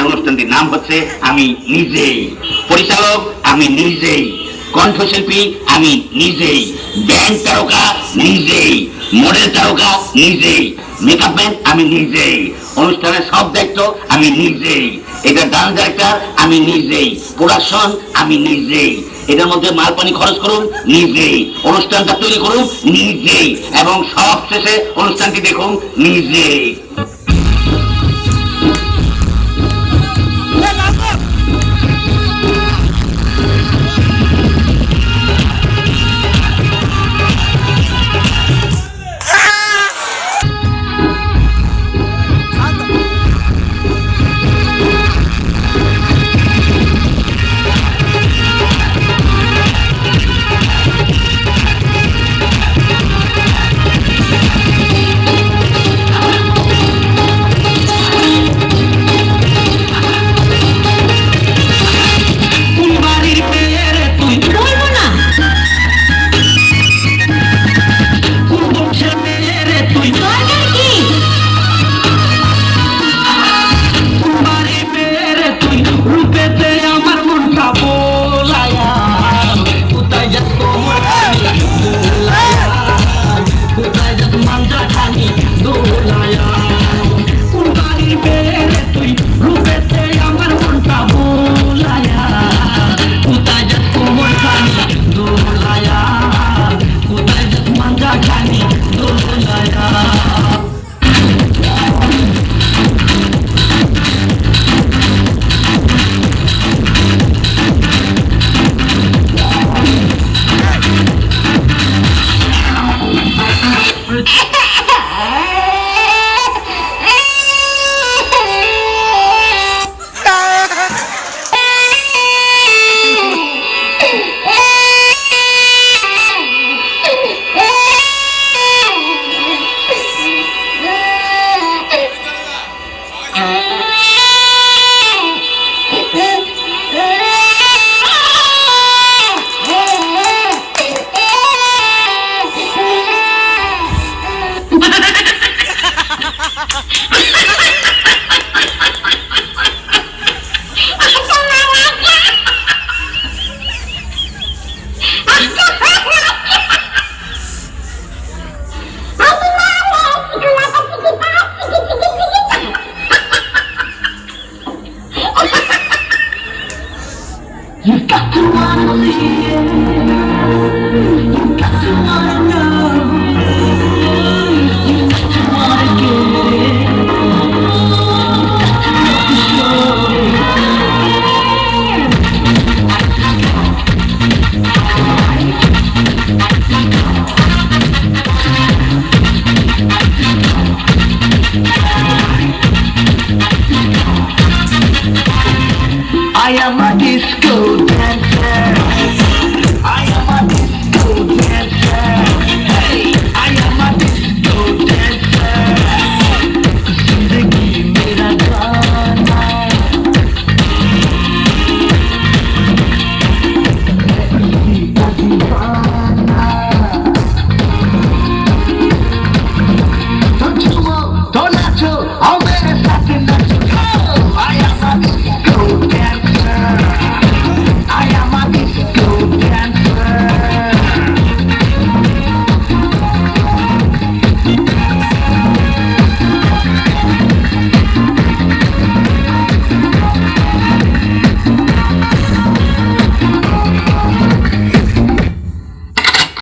আর অনুষ্ঠানটির নাম হচ্ছে আমি নিজেই। পরিচালক আমি নিজেই, কণ্ঠশিল্পী আমি নিজেই, ব্যান্ড তারকা নিজেই, মডেল তারকা নিজেই, মেকআপ ম্যান আমি নিজেই, অনুষ্ঠানের সব দায়িত্ব আমি নিজেই, এটা ডান্স ডাইরেক্টর আমি নিজেই, প্রোডাকশন আমি নিজেই, এটার মধ্যে মাল পানি খরচ করুন নিজেই, অনুষ্ঠানটা তৈরি করুন নিজেই, এবং সব শেষে অনুষ্ঠানটি দেখুন নিজেই। You got to wanna live. You got to wanna know. You got to wanna get it. You got to know I am a disco dancer.